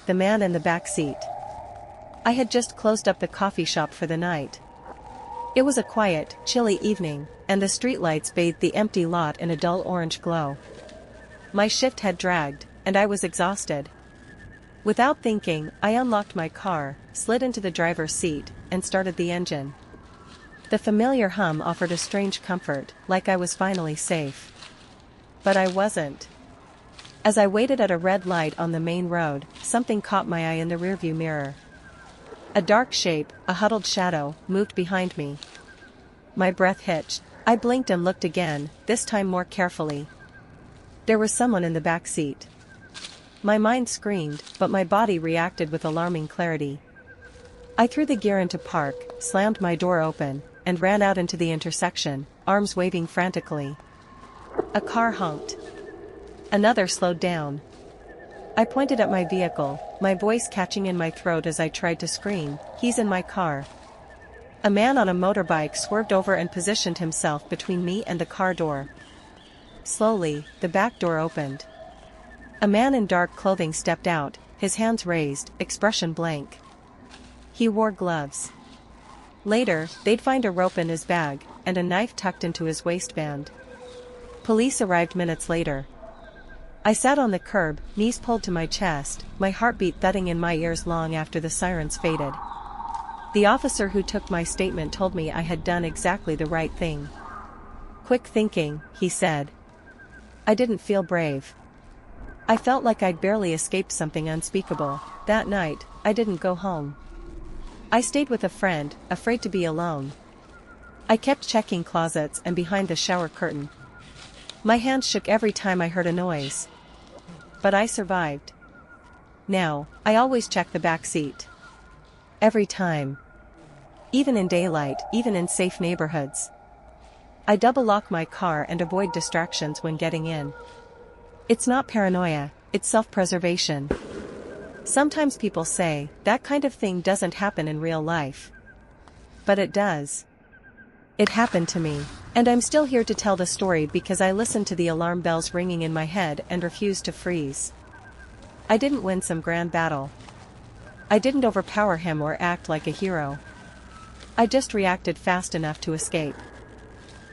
the man in the back seat. I had just closed up the coffee shop for the night. It was a quiet, chilly evening, and the streetlights bathed the empty lot in a dull orange glow. My shift had dragged, and I was exhausted. Without thinking, I unlocked my car, slid into the driver's seat, and started the engine. The familiar hum offered a strange comfort, like I was finally safe. But I wasn't. As I waited at a red light on the main road, something caught my eye in the rearview mirror. A dark shape, a huddled shadow, moved behind me. My breath hitched. I blinked and looked again, this time more carefully. There was someone in the back seat. My mind screamed, but my body reacted with alarming clarity. I threw the gear into park, slammed my door open, and ran out into the intersection, arms waving frantically. A car honked. Another slowed down. I pointed at my vehicle, my voice catching in my throat as I tried to scream, "He's in my car." A man on a motorbike swerved over and positioned himself between me and the car door. Slowly, the back door opened. A man in dark clothing stepped out, his hands raised, expression blank. He wore gloves. Later, they'd find a rope in his bag, and a knife tucked into his waistband. Police arrived minutes later. I sat on the curb, knees pulled to my chest, my heartbeat thudding in my ears long after the sirens faded. The officer who took my statement told me I had done exactly the right thing. "Quick thinking," he said. I didn't feel brave. I felt like I'd barely escaped something unspeakable. That night, I didn't go home. I stayed with a friend, afraid to be alone. I kept checking closets and behind the shower curtain. My hands shook every time I heard a noise. But I survived. Now, I always check the back seat. Every time. Even in daylight, even in safe neighborhoods. I double lock my car and avoid distractions when getting in. It's not paranoia, it's self-preservation. Sometimes people say, that kind of thing doesn't happen in real life. But it does. It happened to me, and I'm still here to tell the story because I listened to the alarm bells ringing in my head and refused to freeze. I didn't win some grand battle. I didn't overpower him or act like a hero. I just reacted fast enough to escape.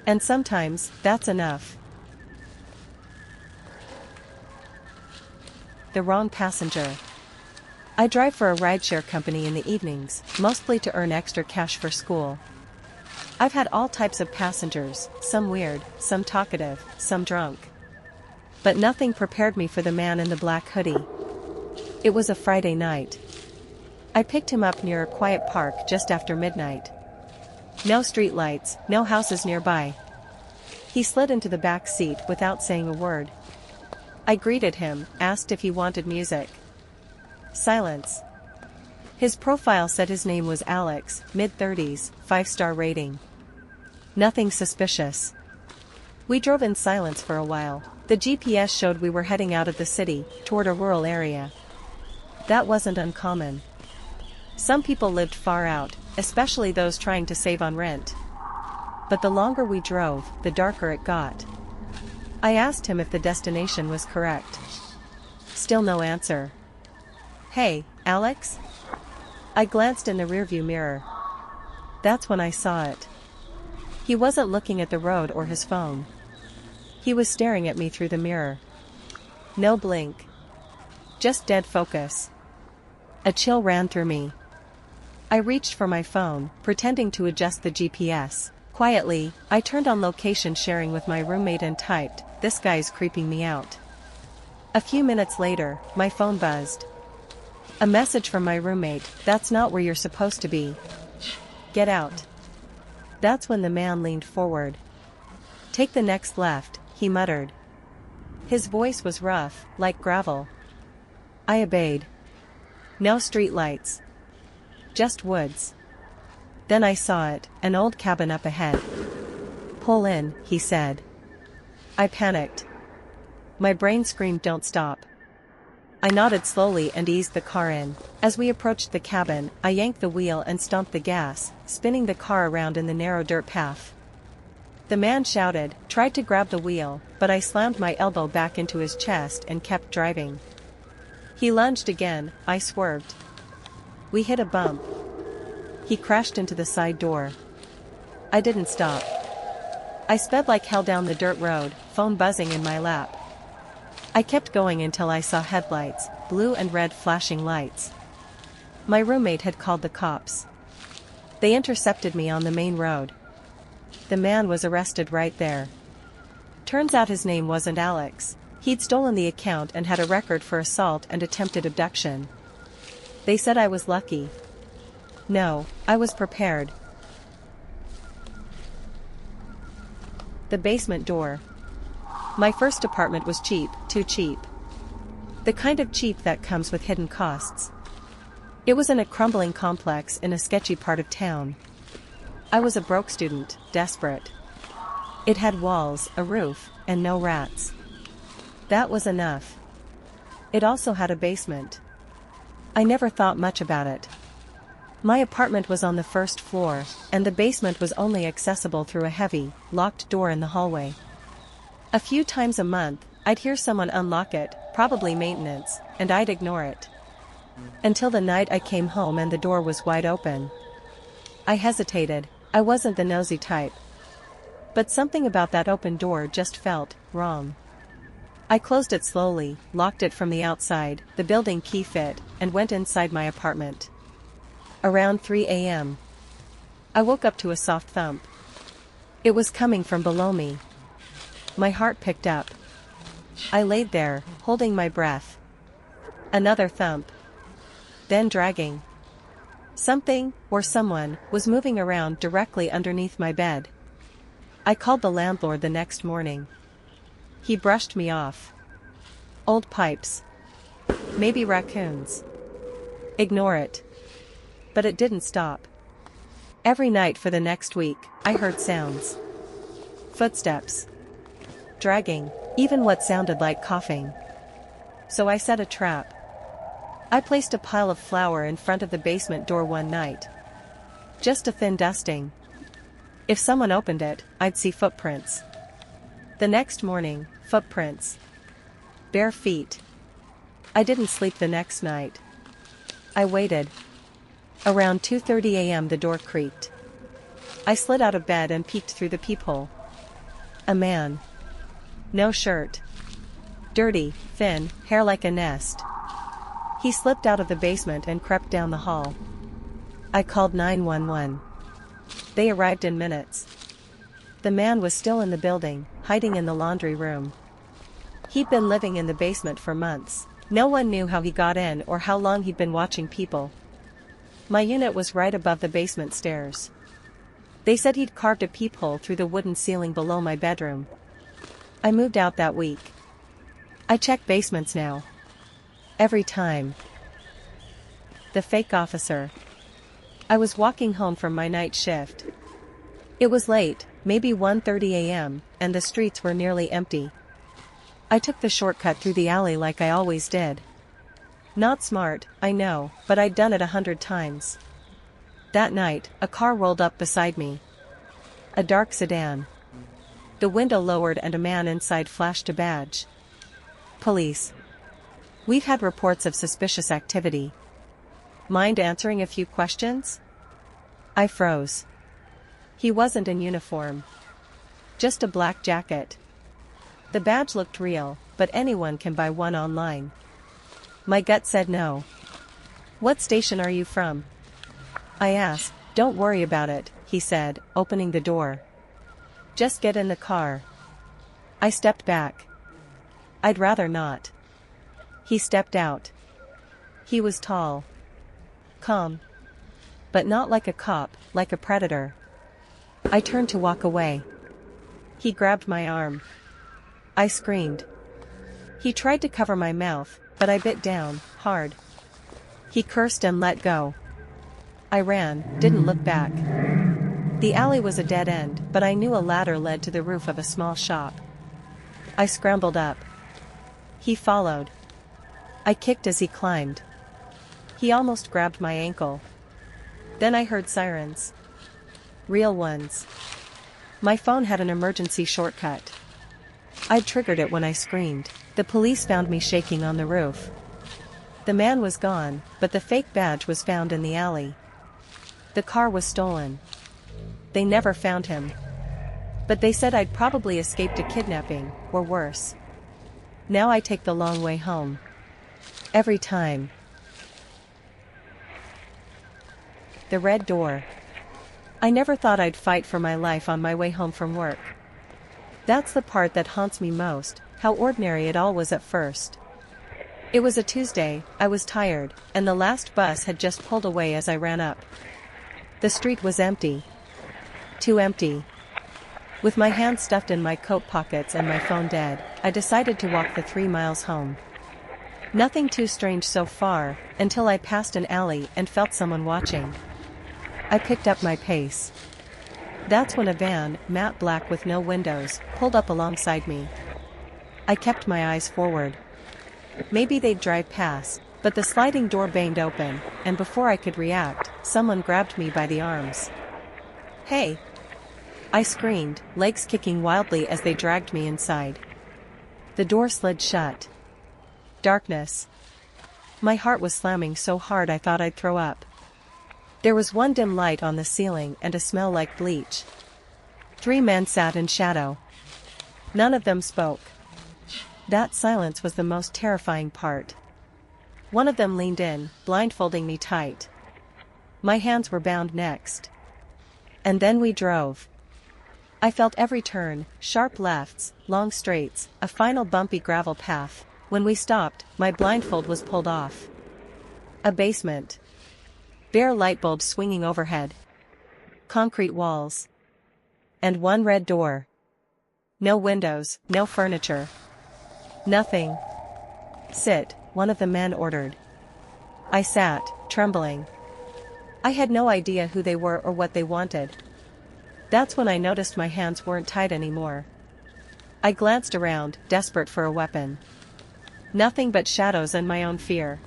And sometimes, that's enough. The wrong passenger. I drive for a rideshare company in the evenings, mostly to earn extra cash for school. I've had all types of passengers, some weird, some talkative, some drunk. But nothing prepared me for the man in the black hoodie. It was a Friday night. I picked him up near a quiet park just after midnight. No streetlights, no houses nearby. He slid into the back seat without saying a word. I greeted him, asked if he wanted music. Silence. His profile said his name was Alex, mid-30s, 5-star rating. Nothing suspicious. We drove in silence for a while. The GPS showed we were heading out of the city, toward a rural area. That wasn't uncommon. Some people lived far out, especially those trying to save on rent. But the longer we drove, the darker it got. I asked him if the destination was correct. Still no answer. "Hey, Alex?" I glanced in the rearview mirror. That's when I saw it. He wasn't looking at the road or his phone. He was staring at me through the mirror. No blink. Just dead focus. A chill ran through me. I reached for my phone, pretending to adjust the GPS. Quietly, I turned on location sharing with my roommate and typed, "This guy's creeping me out." A few minutes later, my phone buzzed. A message from my roommate, "That's not where you're supposed to be. Get out." That's when the man leaned forward. "Take the next left," he muttered. His voice was rough, like gravel. I obeyed. No streetlights. Just woods. Then I saw it, an old cabin up ahead. "Pull in," he said. I panicked. My brain screamed, "Don't stop." I nodded slowly and eased the car in. As we approached the cabin, I yanked the wheel and stomped the gas, spinning the car around in the narrow dirt path. The man shouted, tried to grab the wheel, but I slammed my elbow back into his chest and kept driving. He lunged again, I swerved. We hit a bump. He crashed into the side door. I didn't stop. I sped like hell down the dirt road, phone buzzing in my lap. I kept going until I saw headlights, blue and red flashing lights. My roommate had called the cops. They intercepted me on the main road. The man was arrested right there. Turns out his name wasn't Alex. He'd stolen the account and had a record for assault and attempted abduction. They said I was lucky. No, I was prepared. The basement door. My first apartment was cheap, too cheap. The kind of cheap that comes with hidden costs. It was in a crumbling complex in a sketchy part of town. I was a broke student, desperate. It had walls, a roof, and no rats. That was enough. It also had a basement. I never thought much about it. My apartment was on the first floor, and the basement was only accessible through a heavy, locked door in the hallway. A few times a month, I'd hear someone unlock it, probably maintenance, and I'd ignore it. Until the night I came home and the door was wide open. I hesitated. I wasn't the nosy type. But something about that open door just felt wrong. I closed it slowly, locked it from the outside, the building key fit, and went inside my apartment. Around 3 a.m. I woke up to a soft thump. It was coming from below me. My heart picked up. I laid there, holding my breath. Another thump. Then dragging. Something, or someone, was moving around directly underneath my bed. I called the landlord the next morning. He brushed me off. Old pipes. Maybe raccoons. Ignore it. But it didn't stop. Every night for the next week, I heard sounds. Footsteps. Dragging, even what sounded like coughing. So I set a trap. I placed a pile of flour in front of the basement door one night. Just a thin dusting. If someone opened it, I'd see footprints. The next morning, footprints. Bare feet. I didn't sleep the next night. I waited. Around 2:30 a.m. the door creaked. I slid out of bed and peeked through the peephole. A man. No shirt. Dirty, thin, hair like a nest. He slipped out of the basement and crept down the hall. I called 911. They arrived in minutes. The man was still in the building, hiding in the laundry room. He'd been living in the basement for months. No one knew how he got in or how long he'd been watching people. My unit was right above the basement stairs. They said he'd carved a peephole through the wooden ceiling below my bedroom. I moved out that week. I check basements now. Every time. The fake officer. I was walking home from my night shift. It was late, maybe 1:30 a.m., and the streets were nearly empty. I took the shortcut through the alley like I always did. Not smart, I know, but I'd done it 100 times. That night, a car rolled up beside me. A dark sedan. The window lowered and a man inside flashed a badge. Police. We've had reports of suspicious activity. Mind answering a few questions? I froze. He wasn't in uniform. Just a black jacket. The badge looked real, but anyone can buy one online. My gut said no. What station are you from? I asked. Don't worry about it, he said, opening the door. Just get in the car. I stepped back. I'd rather not. He stepped out. He was tall. Calm. But not like a cop, like a predator. I turned to walk away. He grabbed my arm. I screamed. He tried to cover my mouth, but I bit down, hard. He cursed and let go. I ran, didn't look back. The alley was a dead end, but I knew a ladder led to the roof of a small shop. I scrambled up. He followed. I kicked as he climbed. He almost grabbed my ankle. Then I heard sirens. Real ones. My phone had an emergency shortcut. I'd triggered it when I screamed. The police found me shaking on the roof. The man was gone, but the fake badge was found in the alley. The car was stolen. They never found him. But they said I'd probably escaped a kidnapping, or worse. Now I take the long way home. Every time. The red door. I never thought I'd fight for my life on my way home from work. That's the part that haunts me most, how ordinary it all was at first. It was a Tuesday, I was tired, and the last bus had just pulled away as I ran up. The street was empty. Too empty. With my hands stuffed in my coat pockets and my phone dead, I decided to walk the 3 miles home. Nothing too strange so far, until I passed an alley and felt someone watching. I picked up my pace. That's when a van, matte black with no windows, pulled up alongside me. I kept my eyes forward. Maybe they'd drive past, but the sliding door banged open, and before I could react, someone grabbed me by the arms. "Hey!" I screamed, legs kicking wildly as they dragged me inside. The door slid shut. Darkness. My heart was slamming so hard I thought I'd throw up. There was one dim light on the ceiling and a smell like bleach. 3 men sat in shadow. None of them spoke. That silence was the most terrifying part. One of them leaned in, blindfolding me tight. My hands were bound next. And then we drove. I felt every turn, sharp lefts, long straights, a final bumpy gravel path. When we stopped, my blindfold was pulled off. A basement. Bare light bulbs swinging overhead. Concrete walls. And one red door. No windows, no furniture. Nothing. "Sit," one of the men ordered. I sat, trembling. I had no idea who they were or what they wanted. That's when I noticed my hands weren't tied anymore. I glanced around, desperate for a weapon. Nothing but shadows and my own fear.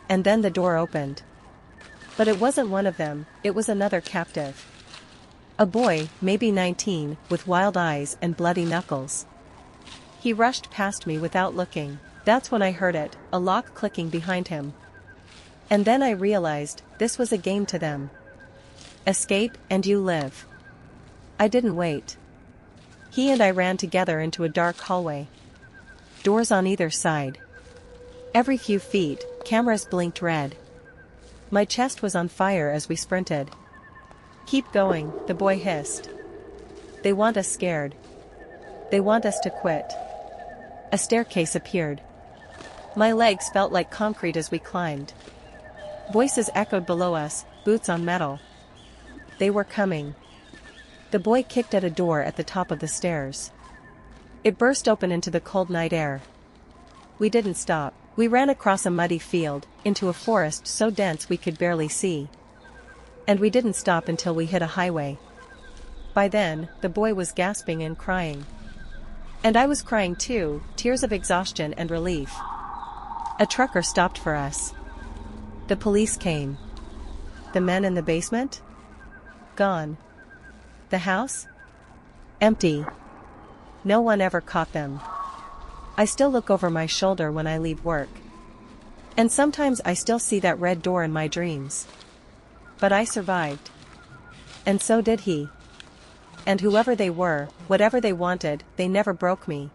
And then the door opened. But it wasn't one of them, it was another captive. A boy, maybe 19, with wild eyes and bloody knuckles. He rushed past me without looking. That's when I heard it, a lock clicking behind him. And then I realized, this was a game to them. Escape, and you live. I didn't wait. He and I ran together into a dark hallway. Doors on either side. Every few feet, cameras blinked red. My chest was on fire as we sprinted. "Keep going," the boy hissed. "They want us scared. They want us to quit." A staircase appeared. My legs felt like concrete as we climbed. Voices echoed below us, boots on metal. They were coming. The boy kicked at a door at the top of the stairs. It burst open into the cold night air. We didn't stop. We ran across a muddy field, into a forest so dense we could barely see. And we didn't stop until we hit a highway. By then, the boy was gasping and crying. And I was crying too, tears of exhaustion and relief. A trucker stopped for us. The police came. The men in the basement? Gone. The house? Empty. No one ever caught them. I still look over my shoulder when I leave work. And sometimes I still see that red door in my dreams. But I survived. And so did he. And whoever they were, whatever they wanted, they never broke me.